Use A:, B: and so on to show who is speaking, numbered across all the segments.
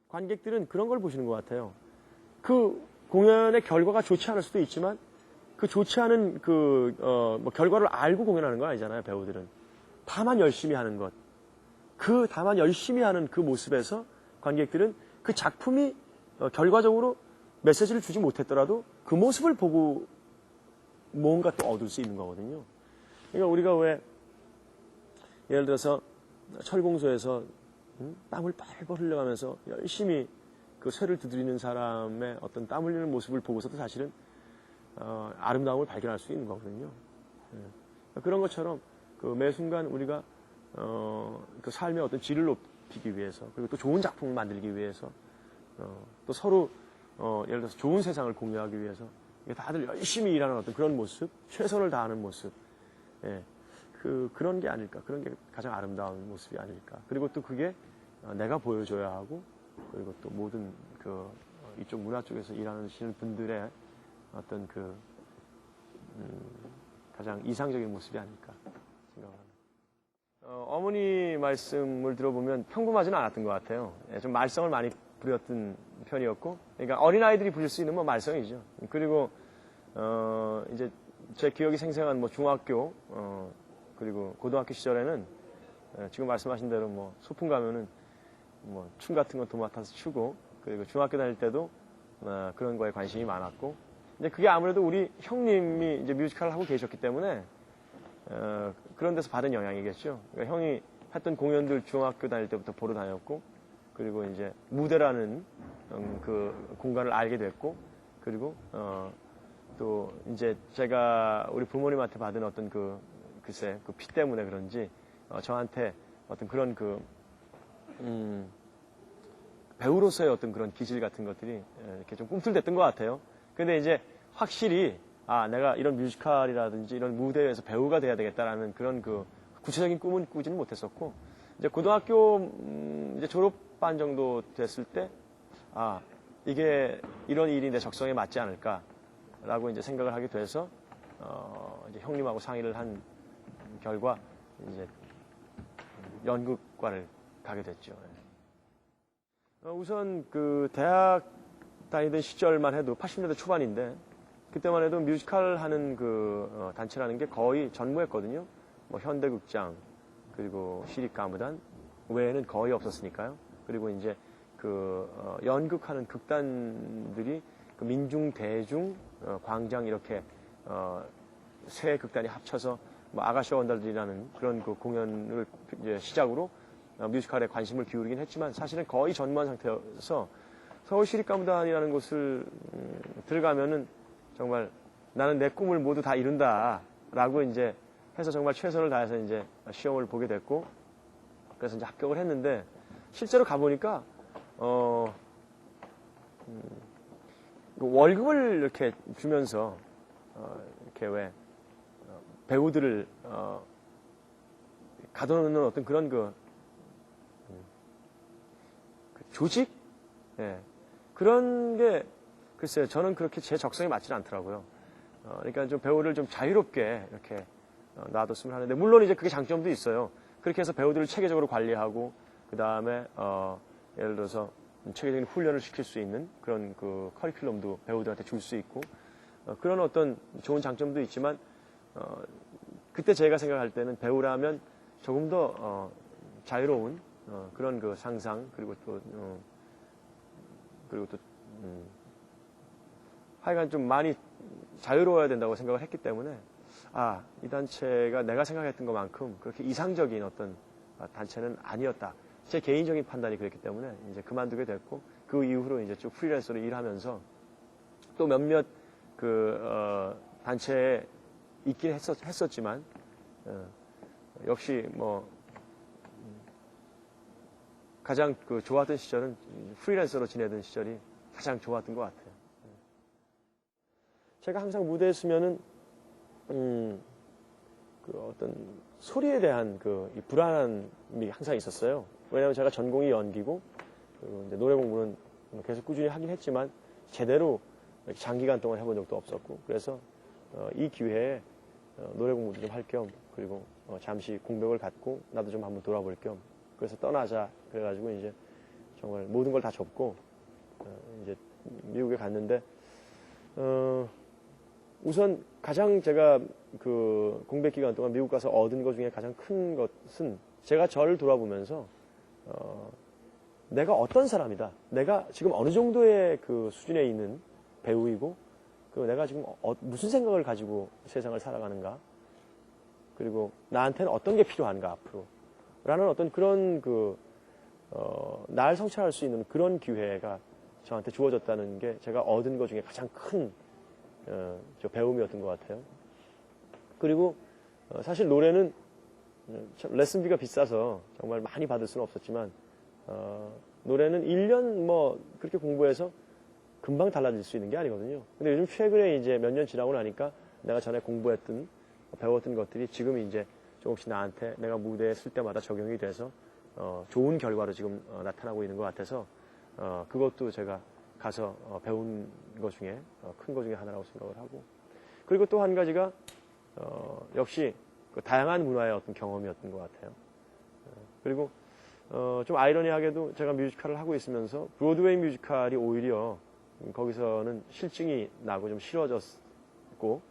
A: 관객들은 그런 걸 보시는 것 같아요. 그 공연의 결과가 좋지 않을 수도 있지만 그 좋지 않은 뭐 결과를 알고 공연하는 건 아니잖아요, 배우들은. 다만 열심히 하는 것. 다만 열심히 하는 그 모습에서 관객들은 그 작품이 결과적으로 메시지를 주지 못했더라도 그 모습을 보고 뭔가 또 얻을 수 있는 거거든요. 그러니까 우리가 왜 예를 들어서 철공소에서 땀을 빨빨 흘려가면서 열심히 그 쇠를 두드리는 사람의 어떤 땀 흘리는 모습을 보고서도 사실은 아름다움을 발견할 수 있는 거거든요. 그런 것처럼 그 매 순간 우리가 그 삶의 어떤 질을 높이기 위해서 그리고 또 좋은 작품을 만들기 위해서 또 서로 예를 들어서 좋은 세상을 공유하기 위해서 다들 열심히 일하는 어떤 그런 모습, 최선을 다하는 모습, 그런 게 아닐까, 그런 게 가장 아름다운 모습이 아닐까. 그리고 또 그게 내가 보여줘야 하고, 그리고 또 모든 이쪽 문화 쪽에서 일하시는 분들의 어떤 가장 이상적인 모습이 아닐까 생각을 합니다. 어머니 말씀을 들어보면 평범하지는 않았던 것 같아요. 좀 말썽을 많이 부렸던 편이었고, 그러니까 어린아이들이 부릴 수 있는 뭐 말썽이죠. 그리고, 이제 제 기억이 생생한 뭐 중학교, 그리고 고등학교 시절에는 지금 말씀하신 대로 뭐 소풍 가면은 뭐 춤 같은 거 도맡아서 추고, 그리고 중학교 다닐 때도 그런 거에 관심이 많았고, 이제 그게 아무래도 우리 형님이 이제 뮤지컬을 하고 계셨기 때문에 그런 데서 받은 영향이겠죠. 그러니까 형이 했던 공연들 중학교 다닐 때부터 보러 다녔고, 그리고 이제 무대라는 그 공간을 알게 됐고, 그리고 또 이제 제가 우리 부모님한테 받은 어떤 글쎄 그 피 때문에 그런지 저한테 어떤 그런 배우로서의 어떤 그런 기질 같은 것들이 이렇게 좀 꿈틀댔던 것 같아요. 근데 이제 확실히 내가 이런 뮤지컬이라든지 이런 무대에서 배우가 돼야 되겠다라는 그런 구체적인 꿈은 꾸지는 못했었고, 이제 고등학교 이제 졸업반 정도 됐을 때 이게 이런 일이 내 적성에 맞지 않을까라고 이제 생각을 하게 돼서 이제 형님하고 상의를 한 결과 이제 연극과를 가게 됐죠. 우선 대학 다니던 시절만 해도 80년대 초반인데 그때만 해도 뮤지컬 하는 단체라는 게 거의 전무했거든요. 뭐 현대극장 그리고 시립가무단 외에는 거의 없었으니까요. 그리고 이제 연극하는 극단들이 민중, 대중, 광장 이렇게 세 극단이 합쳐서 뭐 아가씨와 원달들이라는 그런 공연을 이제 시작으로 뮤지컬에 관심을 기울이긴 했지만 사실은 거의 전무한 상태여서 서울시립가무단이라는 곳을 들어가면은 정말 나는 내 꿈을 모두 다 이룬다라고 이제 해서 정말 최선을 다해서 이제 시험을 보게 됐고, 그래서 이제 합격을 했는데 실제로 가보니까 월급을 이렇게 주면서 이렇게 왜 배우들을 가둬놓는 어떤 그런 조직? 그런 게 글쎄요, 저는 그렇게 제 적성에 맞지는 않더라고요. 그러니까 좀 배우를 좀 자유롭게 이렇게 놔뒀으면 하는데, 물론 이제 그게 장점도 있어요. 그렇게 해서 배우들을 체계적으로 관리하고, 그 다음에 예를 들어서 체계적인 훈련을 시킬 수 있는 그런 커리큘럼도 배우들한테 줄 수 있고, 그런 어떤 좋은 장점도 있지만, 그때 제가 생각할 때는 배우라면 조금 더 자유로운 그런 상상, 그리고 또 하여간 좀 많이 자유로워야 된다고 생각을 했기 때문에 이 단체가 내가 생각했던 것만큼 그렇게 이상적인 어떤 단체는 아니었다. 제 개인적인 판단이 그랬기 때문에 이제 그만두게 됐고, 그 이후로 이제 쭉 프리랜서로 일하면서 또 몇몇 단체에 있긴 했었지만 역시 뭐 가장 좋았던 시절은 프리랜서로 지내던 시절이 가장 좋았던 것 같아요. 제가 항상 무대에 서면은 어떤 소리에 대한 이 불안함이 항상 있었어요. 왜냐하면 제가 전공이 연기고, 그리고 이제 노래 공부는 계속 꾸준히 하긴 했지만 제대로 장기간 동안 해본 적도 없었고, 그래서 이 기회에 노래 공부도 좀 할 겸, 그리고 잠시 공백을 갖고 나도 좀 한번 돌아볼 겸, 그래서 떠나자 그래가지고 이제 정말 모든 걸 다 접고 이제 미국에 갔는데 우선 가장 제가 그 공백 기간 동안 미국 가서 얻은 것 중에 가장 큰 것은 제가 저를 돌아보면서 내가 어떤 사람이다. 내가 지금 어느 정도의 그 수준에 있는 배우이고 그리고 내가 지금 무슨 생각을 가지고 세상을 살아가는가. 그리고 나한테는 어떤 게 필요한가 앞으로. 라는 어떤 그런 날 성찰할 수 있는 그런 기회가 저한테 주어졌다는 게 제가 얻은 것 중에 가장 큰 배움이었던 것 같아요. 그리고 사실 노래는 참 레슨비가 비싸서 정말 많이 받을 수는 없었지만 노래는 1년 뭐 그렇게 공부해서 금방 달라질 수 있는 게 아니거든요. 근데 요즘 최근에 이제 몇 년 지나고 나니까 내가 전에 공부했던 배웠던 것들이 지금 이제 조금씩 나한테 내가 무대에 쓸 때마다 적용이 돼서 좋은 결과로 지금 나타나고 있는 것 같아서 그것도 제가 가서 배운 것 중에 큰 것 중에 하나라고 생각을 하고 그리고 또 한 가지가 역시 그 다양한 문화의 어떤 경험이었던 것 같아요. 그리고 좀 아이러니하게도 제가 뮤지컬을 하고 있으면서 브로드웨이 뮤지컬이 오히려 거기서는 실증이 나고 좀 싫어졌고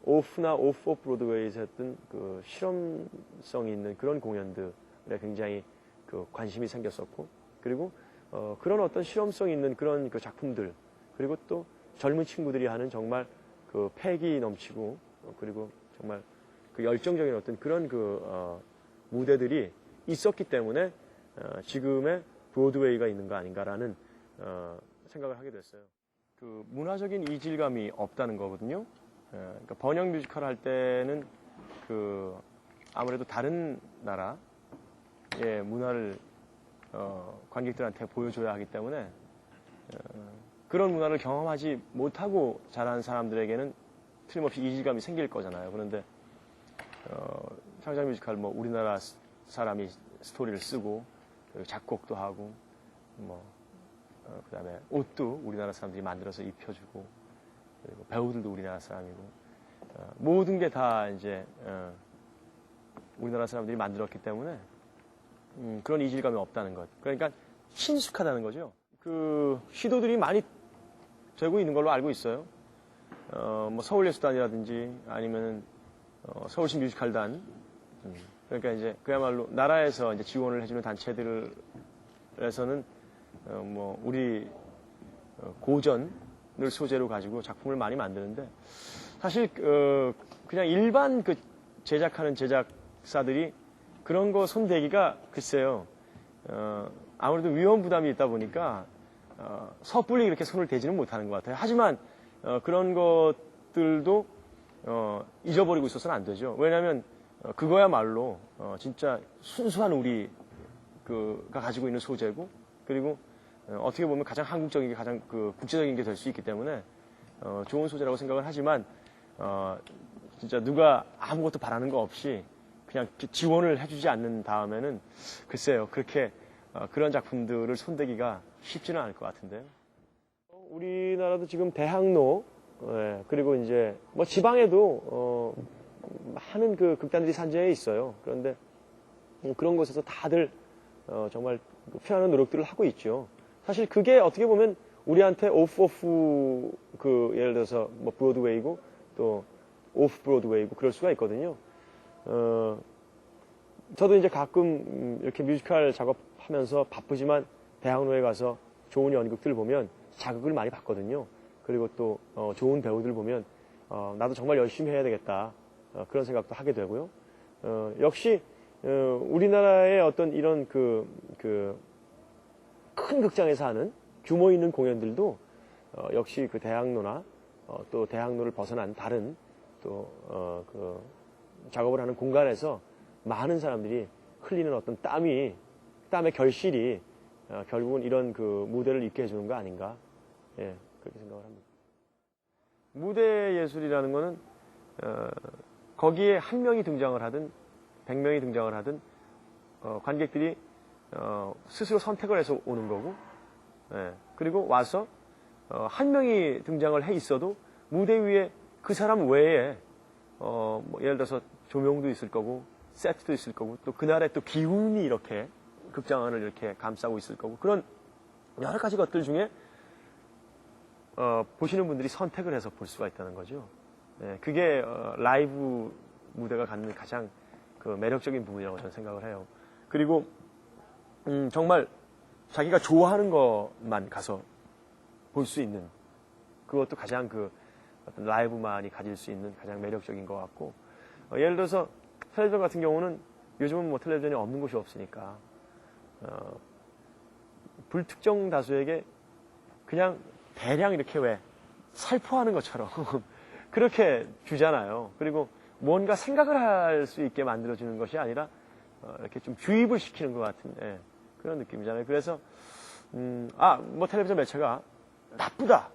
A: 오프나 오프 브로드웨이에서 했던 그 실험성 있는 그런 공연들에 굉장히 그 관심이 생겼었고 그리고 그런 어떤 실험성 있는 그런 그 작품들 그리고 또 젊은 친구들이 하는 정말 그 패기 넘치고 그리고 정말 그 열정적인 어떤 그런 무대들이 있었기 때문에 지금의 브로드웨이가 있는 거 아닌가라는 생각을 하게 됐어요. 그 문화적인 이질감이 없다는 거거든요. 그러니까 번역 뮤지컬 할 때는 그 아무래도 다른 나라의 문화를 관객들한테 보여줘야 하기 때문에 그런 문화를 경험하지 못하고 자란 사람들에게는 틀림없이 이질감이 생길 거잖아요. 그런데 창작 뮤지컬 뭐 우리나라 사람이 스토리를 쓰고 작곡도 하고 뭐 그다음에 옷도 우리나라 사람들이 만들어서 입혀주고 그리고 배우들도 우리나라 사람이고 모든 게 다 이제 우리나라 사람들이 만들었기 때문에 그런 이질감이 없다는 것. 그러니까 친숙하다는 거죠. 그 시도들이 많이 되고 있는 걸로 알고 있어요. 뭐 서울예술단이라든지 아니면은 서울시 뮤지컬단. 그러니까 이제 그야말로 나라에서 이제 지원을 해주는 단체들에서는 뭐 우리 고전을 소재로 가지고 작품을 많이 만드는데 사실 그냥 일반 그 제작하는 제작사들이 그런 거 손대기가 글쎄요 아무래도 위험 부담이 있다 보니까 섣불리 이렇게 손을 대지는 못하는 것 같아요. 하지만 그런 것들도 잊어버리고 있어서는 안 되죠. 왜냐하면 그거야말로 진짜 순수한 우리가 가지고 있는 소재고 그리고 어떻게 보면 가장 한국적인 게 가장 그 국제적인 게 될 수 있기 때문에 좋은 소재라고 생각을 하지만 진짜 누가 아무것도 바라는 거 없이 그냥 지원을 해주지 않는 다음에는 글쎄요 그렇게 그런 작품들을 손대기가 쉽지는 않을 것 같은데요. 우리나라도 지금 대학로 그리고 이제 뭐 지방에도 많은 그 극단들이 산재해 있어요. 그런데 그런 곳에서 다들 정말 표현하는 노력들을 하고 있죠. 사실 그게 어떻게 보면 우리한테 오프 그 예를 들어서 뭐 브로드웨이고 또 오프 브로드웨이고 그럴 수가 있거든요. 저도 이제 가끔 이렇게 뮤지컬 작업하면서 바쁘지만 대학로에 가서 좋은 연극들 보면 자극을 많이 받거든요. 그리고 또 좋은 배우들 보면 나도 정말 열심히 해야 되겠다 그런 생각도 하게 되고요. 역시 우리나라의 어떤 이런 큰 극장에서 하는 규모 있는 공연들도 역시 그 대학로나 또 대학로를 벗어난 다른 또 작업을 하는 공간에서 많은 사람들이 흘리는 어떤 땀의 결실이 결국은 이런 그 무대를 있게 해주는 거 아닌가 그렇게 생각을 합니다. 무대 예술이라는 거는 거기에 한 명이 등장을 하든 100명이 등장을 하든 관객들이 스스로 선택을 해서 오는 거고 그리고 와서 한 명이 등장을 해 있어도 무대 위에 그 사람 외에 뭐 예를 들어서 조명도 있을 거고 세트도 있을 거고 또 그날의 또 기운이 이렇게 극장 안을 이렇게 감싸고 있을 거고 그런 여러 가지 것들 중에 보시는 분들이 선택을 해서 볼 수가 있다는 거죠. 예, 그게 라이브 무대가 갖는 가장 그 매력적인 부분이라고 저는 생각을 해요. 그리고 정말 자기가 좋아하는 것만 가서 볼 수 있는 그것도 가장 그 어떤 라이브만이 가질 수 있는 가장 매력적인 것 같고 예를 들어서 텔레비전 같은 경우는 요즘은 뭐 텔레비전이 없는 곳이 없으니까 불특정 다수에게 그냥 대량 이렇게 왜 살포하는 것처럼 그렇게 주잖아요. 그리고 뭔가 생각을 할 수 있게 만들어주는 것이 아니라 이렇게 좀 주입을 시키는 것 같은 그런 느낌이잖아요. 그래서 뭐 텔레비전 매체가 나쁘다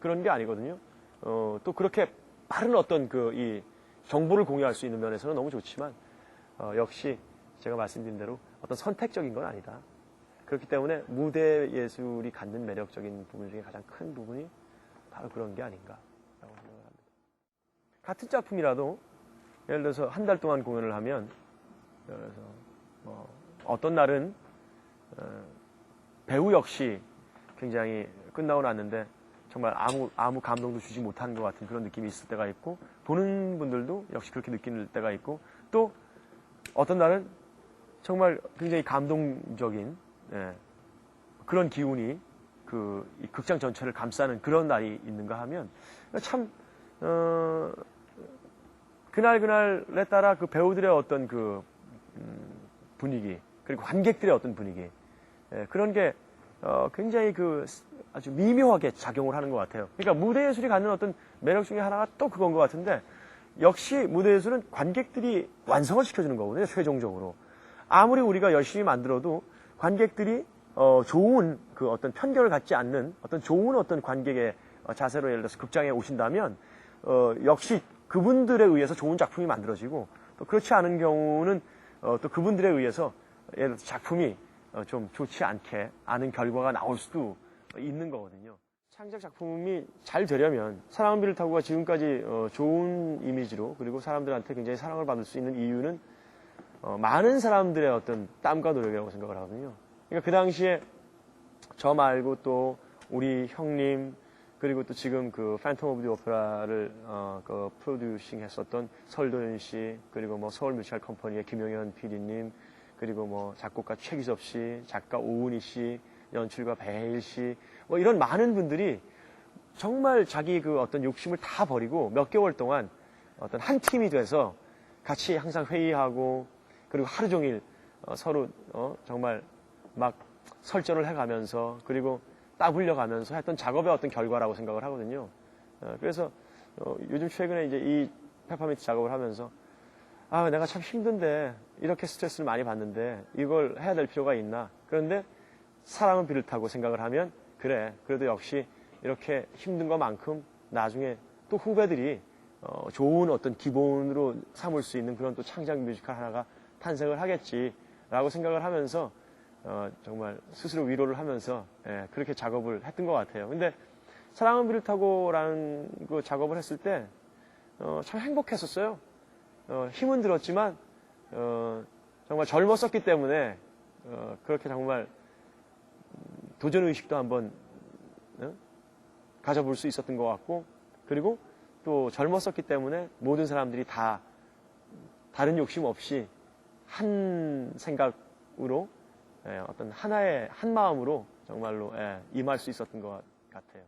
A: 그런 게 아니거든요. 또 그렇게 빠른 어떤 이 정보를 공유할 수 있는 면에서는 너무 좋지만 역시 제가 말씀드린 대로 어떤 선택적인 건 아니다. 그렇기 때문에 무대 예술이 갖는 매력적인 부분 중에 가장 큰 부분이 바로 그런 게 아닌가라고 생각을 합니다. 같은 작품이라도 예를 들어서 한 달 동안 공연을 하면 그래서 뭐 어떤 날은 배우 역시 굉장히 끝나고 났는데 정말 아무 감동도 주지 못한 것 같은 그런 느낌이 있을 때가 있고 보는 분들도 역시 그렇게 느낄 때가 있고 또 어떤 날은 정말 굉장히 감동적인 그런 기운이 이 극장 전체를 감싸는 그런 날이 있는가 하면 참 그날에 따라 그 배우들의 어떤 그 분위기 그리고 관객들의 어떤 분위기 그런 게 굉장히 아주 미묘하게 작용을 하는 것 같아요. 그러니까 무대 예술이 갖는 어떤 매력 중에 하나가 또 그건 것 같은데 역시 무대 예술은 관객들이 완성을 시켜주는 거거든요. 최종적으로 아무리 우리가 열심히 만들어도 관객들이 좋은 그 어떤 편견을 갖지 않는 어떤 좋은 어떤 관객의 자세로 예를 들어서 극장에 오신다면 역시 그분들에 의해서 좋은 작품이 만들어지고 또 그렇지 않은 경우는 또 그분들에 의해서 예를 들어서 작품이 좀 좋지 않은 결과가 나올 수도 있는 거거든요. 창작 작품이 잘 되려면 사랑은 비를 타고가 지금까지 좋은 이미지로 그리고 사람들한테 굉장히 사랑을 받을 수 있는 이유는 많은 사람들의 어떤 땀과 노력이라고 생각을 하거든요. 그러니까 그 당시에 저 말고 또 우리 형님 그리고 또 지금 그 팬텀 오브 더 오페라를 프로듀싱 했었던 설도연 씨 그리고 뭐 서울 뮤지컬 컴퍼니의 김용현 PD님 그리고 뭐 작곡가 최기섭 씨, 작가 오은희 씨, 연출가 배일 씨 뭐 이런 많은 분들이 정말 자기 그 어떤 욕심을 다 버리고 몇 개월 동안 어떤 한 팀이 돼서 같이 항상 회의하고 그리고 하루 종일 서로 정말 막 설전을 해가면서 그리고 딱 흘려가면서 했던 작업의 어떤 결과라고 생각을 하거든요. 그래서 요즘 최근에 이제 이 페퍼민트 작업을 하면서 내가 참 힘든데 이렇게 스트레스를 많이 받는데 이걸 해야 될 필요가 있나. 그런데 사랑은 비를 타고 생각을 하면 그래 그래도 역시 이렇게 힘든 것만큼 나중에 또 후배들이 좋은 어떤 기본으로 삼을 수 있는 그런 또 창작 뮤지컬 하나가 탄생을 하겠지라고 생각을 하면서 정말 스스로 위로를 하면서 그렇게 작업을 했던 것 같아요. 근데 사랑은 비를 타고라는 그 작업을 했을 때 참 행복했었어요. 힘은 들었지만 정말 젊었었기 때문에 그렇게 정말 도전의식도 한번 가져볼 수 있었던 것 같고 그리고 또 젊었었기 때문에 모든 사람들이 다 다른 욕심 없이 한 생각으로 어떤 하나의 한 마음으로 정말로 임할 수 있었던 것 같아요.